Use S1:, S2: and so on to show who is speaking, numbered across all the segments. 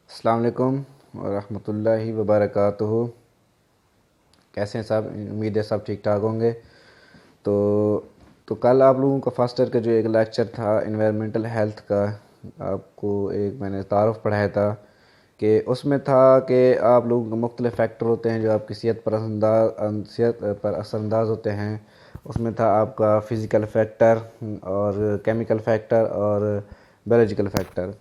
S1: السلام علیکم ورحمۃ اللہ وبرکاتہ۔ کیسے ہیں صاحب؟ امید ہے سب ٹھیک ٹھاک ہوں گے۔ تو تو کل آپ لوگوں کا فرسٹ ایئر کا جو ایک لیکچر تھا انوائرمنٹل ہیلتھ کا، آپ کو ایک میں نے تعارف پڑھایا تھا کہ اس میں تھا کہ آپ لوگوں کے مختلف فیکٹر ہوتے ہیں جو آپ کی صحت پر اثر انداز ہوتے ہیں۔ اس میں تھا آپ کا فزیکل فیکٹر اور کیمیکل فیکٹر اور بیولوجیکل فیکٹر۔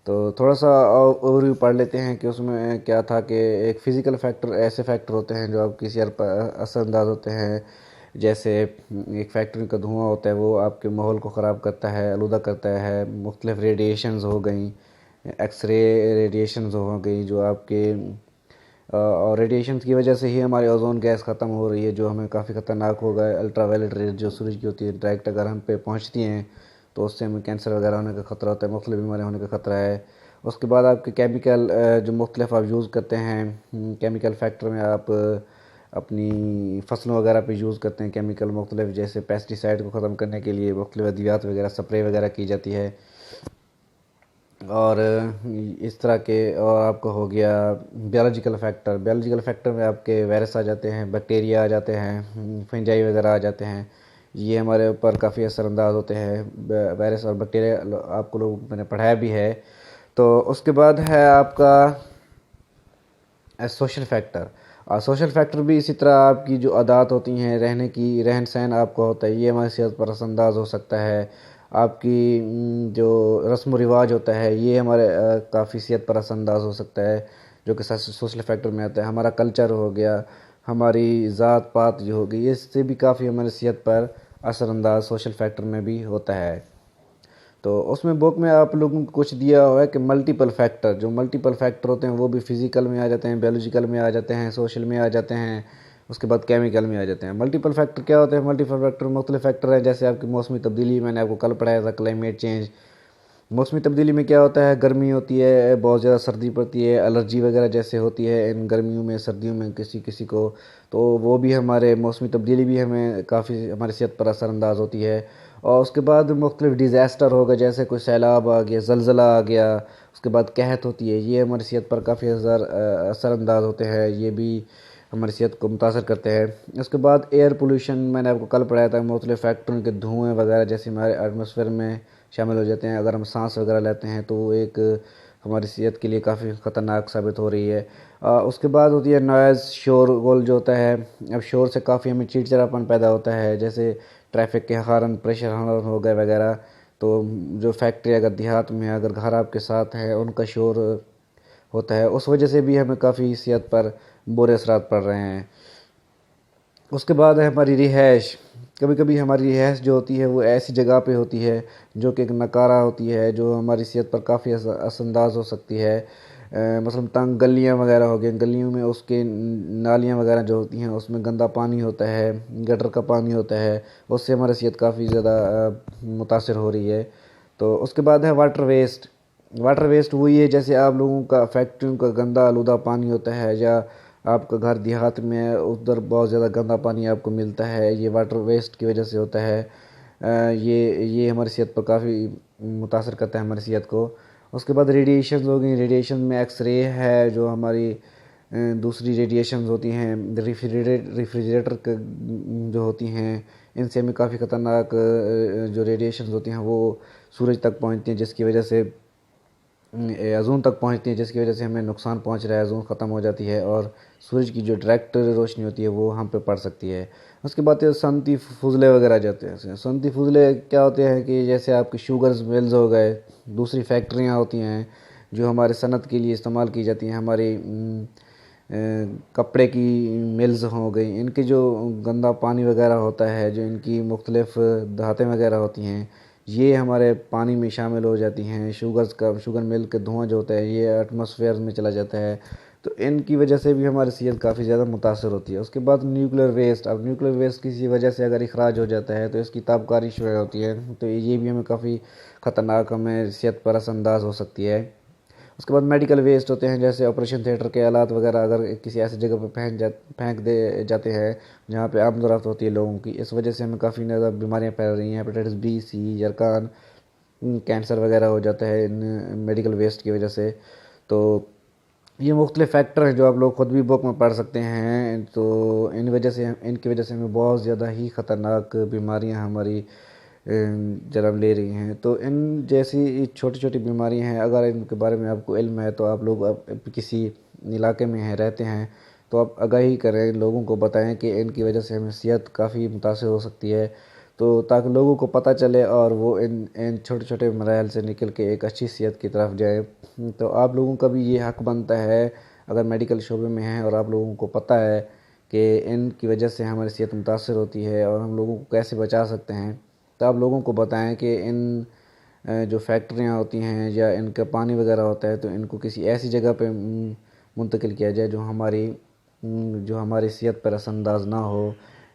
S1: تو تھوڑا سا اوور ویو پڑھ لیتے ہیں کہ اس میں کیا تھا کہ ایک فزیکل فیکٹر ایسے فیکٹر ہوتے ہیں جو آپ کی صحت پر اثر انداز ہوتے ہیں، جیسے ایک فیکٹری کا دھواں ہوتا ہے، وہ آپ کے ماحول کو خراب کرتا ہے، آلودہ کرتا ہے۔ مختلف ریڈیشنز ہو گئیں، ایکس رے ریڈیشنز ہو گئی جو آپ کے اور ریڈیشنز کی وجہ سے ہی ہماری اوزون گیس ختم ہو رہی ہے، جو ہمیں کافی خطرناک ہو گئے۔ الٹرا وائلٹ ریز جو سورج کی ہوتی ہے، ڈائریکٹ اگر ہم پہ پہنچتی ہیں تو اس سے ہمیں کینسر وغیرہ ہونے کا خطرہ ہوتا ہے، مختلف بیماریاں ہونے کا خطرہ ہے۔ اس کے بعد آپ کے کیمیکل جو مختلف آپ یوز کرتے ہیں، کیمیکل فیکٹر میں آپ اپنی فصلوں وغیرہ پہ یوز کرتے ہیں کیمیکل مختلف، جیسے پیسٹی سائڈ کو ختم کرنے کے لیے مختلف ادویات وغیرہ سپرے وغیرہ کی جاتی ہے۔ اور اس طرح کے، اور آپ کا ہو گیا بیولوجیکل فیکٹر۔ بیولوجیکل فیکٹر میں آپ کے وائرس آ جاتے ہیں، بیکٹیریا آ جاتے ہیں، فنجائی وغیرہ آ جاتے ہیں۔ یہ ہمارے اوپر کافی اثر انداز ہوتے ہیں، وائرس اور بیکٹیریا آپ کو لوگ میں نے پڑھایا بھی ہے۔ تو اس کے بعد ہے آپ کا سوشل فیکٹر، اور سوشل فیکٹر بھی اسی طرح آپ کی جو عادات ہوتی ہیں، رہنے کی رہن سہن آپ کا ہوتا ہے، یہ ہماری صحت پر اثر انداز ہو سکتا ہے۔ آپ کی جو رسم و رواج ہوتا ہے، یہ ہمارے کافی صحت پر اثر انداز ہو سکتا ہے، جو کہ سوشل فیکٹر میں آتا ہے۔ ہمارا کلچر ہو گیا، ہماری ذات پات جو ہوگی، اس سے بھی کافی ہماری صحت پر اثر انداز سوشل فیکٹر میں بھی ہوتا ہے۔ تو اس میں بک میں آپ لوگوں کو کچھ دیا ہوا ہے کہ ملٹیپل فیکٹر، جو ملٹیپل فیکٹر ہوتے ہیں وہ بھی فزیکل میں آ جاتے ہیں، بیولوجیکل میں آ جاتے ہیں، سوشل میں آ جاتے ہیں، اس کے بعد کیمیکل میں آ جاتے ہیں۔ ملٹیپل فیکٹر کیا ہوتے ہیں؟ ملٹیپل فیکٹر مختلف فیکٹر ہیں، جیسے آپ کی موسمی تبدیلی، میں نے آپ کو کل پڑھایا تھا کلائمیٹ چینج۔ موسمی تبدیلی میں کیا ہوتا ہے؟ گرمی ہوتی ہے، بہت زیادہ سردی پڑتی ہے، الرجی وغیرہ جیسے ہوتی ہے ان گرمیوں میں، سردیوں میں کسی کسی کو، تو وہ بھی ہمارے موسمی تبدیلی بھی ہمیں کافی ہماری صحت پر اثر انداز ہوتی ہے۔ اور اس کے بعد مختلف ڈیزاسٹر ہوگا، جیسے کوئی سیلاب آ گیا، زلزلہ آ گیا، اس کے بعد قحط ہوتی ہے، یہ ہماری صحت پر کافی اثر انداز ہوتے ہیں، یہ بھی ہماری صحت کو متاثر کرتے ہیں۔ اس کے بعد ایئر پولوشن، میں نے آپ کو کل پڑھایا تھا، مختلف فیکٹریوں کے دھوئیں وغیرہ جیسے ہمارے ایٹماسفیئر میں شامل ہو جاتے ہیں، اگر ہم سانس وغیرہ لیتے ہیں تو وہ ایک ہماری صحت کے لیے کافی خطرناک ثابت ہو رہی ہے۔ اس کے بعد ہوتی ہے نوائز، شور غول جو ہوتا ہے، اب شور سے کافی ہمیں چڑچڑاپن پیدا ہوتا ہے، جیسے ٹریفک کے ہارن، پریشر ہارن ہو گئے وغیرہ۔ تو جو فیکٹری اگر دیہات میں، اگر گھر آپ کے ساتھ ہے، ان کا شور ہوتا ہے، اس وجہ سے بھی ہمیں کافی صحت پر برے اثرات پڑ رہے ہیں۔ اس کے بعد ہے ہماری رہائش۔ کبھی کبھی ہماری رہائش جو ہوتی ہے وہ ایسی جگہ پہ ہوتی ہے جو کہ ایک نکارہ ہوتی ہے، جو ہماری صحت پر کافی اثر انداز ہو سکتی ہے۔ مثلا تنگ گلیاں وغیرہ ہو گئیں، گلیوں میں اس کے نالیاں وغیرہ جو ہوتی ہیں، اس میں گندا پانی ہوتا ہے، گٹر کا پانی ہوتا ہے، اس سے ہماری صحت کافی زیادہ متاثر ہو رہی ہے۔ تو اس کے بعد ہے واٹر ویسٹ۔ واٹر ویسٹ وہی ہے جیسے آپ لوگوں کا فیکٹریوں کا گندا آلودہ پانی ہوتا ہے، یا آپ کا گھر دیہات میں ہے، ادھر بہت زیادہ گندا پانی آپ کو ملتا ہے، یہ واٹر ویسٹ کی وجہ سے ہوتا ہے۔ یہ ہماری صحت پر کافی متاثر کرتا ہے ہماری صحت کو۔ اس کے بعد ریڈیشنز ہو گئی، ریڈیشن میں ایکس رے ہے، جو ہماری دوسری ریڈیشنز ہوتی ہیں، ریفریجریٹر جو ہوتی ہیں، ان سے ہمیں کافی خطرناک جو ریڈیشنز ہوتی ہیں وہ سورج تک پہنچتی ہیں، جس کی وجہ سے اوزون تک پہنچتی ہیں، جس کی وجہ سے ہمیں نقصان پہنچ رہا ہے، اوزون ختم ہو جاتی ہے، اور سورج کی جو ڈائریکٹ روشنی ہوتی ہے وہ ہم پہ پڑ سکتی ہے۔ اس کے بعد صنعتی فضلے وغیرہ جاتے ہیں۔ صنعتی فضلے کیا ہوتے ہیں کہ جیسے آپ کے شوگرز ملز ہو گئے، دوسری فیکٹریاں ہوتی ہیں جو ہمارے صنعت کے لیے استعمال کی جاتی ہیں، ہماری کپڑے کی ملز ہو گئی، ان کے جو گندا پانی وغیرہ ہوتا ہے، جو ان کی مختلف دھاتیں وغیرہ ہوتی ہیں، یہ ہمارے پانی میں شامل ہو جاتی ہیں۔ شوگر مل کے دھواں جو ہوتا ہے یہ ایٹماسفیئر میں چلا جاتا ہے، تو ان کی وجہ سے بھی ہماری صحت کافی زیادہ متاثر ہوتی ہے۔ اس کے بعد نیوکلیر ویسٹ، اب نیوکلیر ویسٹ کسی وجہ سے اگر اخراج ہو جاتا ہے تو اس کی تابکاری شروع ہوتی ہے، تو یہ بھی ہمیں کافی خطرناک، ہمیں صحت پر اثر انداز ہو سکتی ہے۔ اس کے بعد میڈیکل ویسٹ ہوتے ہیں، جیسے آپریشن تھیٹر کے آلات وغیرہ اگر کسی ایسی جگہ پہ پھینک دے جاتے ہیں جہاں پہ آمد و رفت ہوتی ہے لوگوں کی، اس وجہ سے ہمیں کافی زیادہ بیماریاں پھیل رہی ہیں، ہیپیٹائٹس بی، سی، یرکان، کینسر وغیرہ ہو جاتا ہے ان میڈیکل ویسٹ کی وجہ سے۔ تو یہ مختلف فیکٹر ہیں جو آپ لوگ خود بھی بک میں پڑھ سکتے ہیں، تو ان کی وجہ سے ہمیں بہت زیادہ ہی خطرناک بیماریاں ہماری جنم لے رہی ہیں۔ تو ان جیسی چھوٹی چھوٹی بیماریاں ہیں، اگر ان کے بارے میں آپ کو علم ہے تو آپ لوگ کسی علاقے میں رہتے ہیں تو آپ آگاہی کریں، لوگوں کو بتائیں کہ ان کی وجہ سے ہمیں صحت کافی متاثر ہو سکتی ہے، تو تاکہ لوگوں کو پتہ چلے اور وہ ان چھوٹے چھوٹے مراحل سے نکل کے ایک اچھی صحت کی طرف جائیں۔ تو آپ لوگوں کا بھی یہ حق بنتا ہے، اگر میڈیکل شعبے میں ہیں اور آپ لوگوں کو پتہ ہے کہ ان کی وجہ سے ہماری صحت متاثر ہوتی ہے اور ہم لوگوں کو کیسے بچا سکتے ہیں، تو آپ لوگوں کو بتائیں کہ ان جو فیکٹریاں ہوتی ہیں یا ان کا پانی وغیرہ ہوتا ہے تو ان کو کسی ایسی جگہ پہ منتقل کیا جائے جو ہماری صحت پر اثر انداز نہ ہو،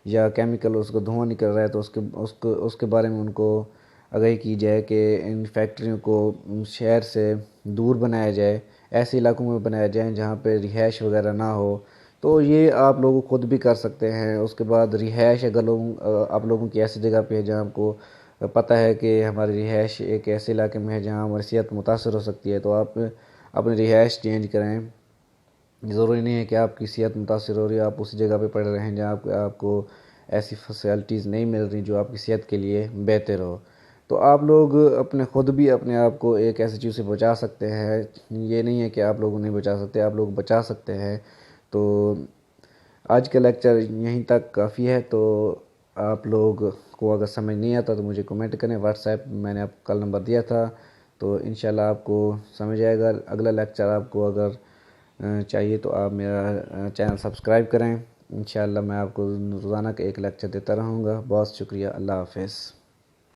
S1: یا کیمیکل اس کو دھواں نکل رہا ہے تو اس کے بارے میں ان کو آگاہی کی جائے کہ ان فیکٹریوں کو شہر سے دور بنایا جائے، ایسے علاقوں میں بنایا جائے جہاں پہ رہائش وغیرہ نہ ہو۔ تو یہ آپ لوگ خود بھی کر سکتے ہیں۔ اس کے بعد رہائش، اگر آپ لوگوں کی ایسی جگہ پہ ہے جہاں آپ کو پتہ ہے کہ ہماری رہائش ایک ایسے علاقے میں ہے جہاں ہماری صحت متاثر ہو سکتی ہے، تو آپ اپنی رہائش چینج کریں۔ ضروری نہیں ہے کہ آپ کی صحت متاثر ہو رہی ہے آپ اسی جگہ پہ پڑے رہیں جہاں آپ کو ایسی فیسلٹیز نہیں مل رہی جو آپ کی صحت کے لیے بہتر ہو۔ تو آپ لوگ خود بھی اپنے آپ کو ایک ایسی چیز سے بچا سکتے ہیں، یہ نہیں ہے کہ آپ لوگ نہیں بچا سکتے، آپ لوگ بچا سکتے ہیں۔ تو آج کا لیکچر یہیں تک کافی ہے، تو آپ لوگ کو اگر سمجھ نہیں آتا تو مجھے کمنٹ کریں، واٹس ایپ میں نے آپ کو کل نمبر دیا تھا، تو انشاءاللہ آپ کو سمجھ آئے گا۔ اگلا لیکچر آپ کو اگر چاہیے تو آپ میرا چینل سبسکرائب کریں، انشاءاللہ میں آپ کو روزانہ کا ایک لیکچر دیتا رہوں گا۔ بہت شکریہ، اللہ حافظ۔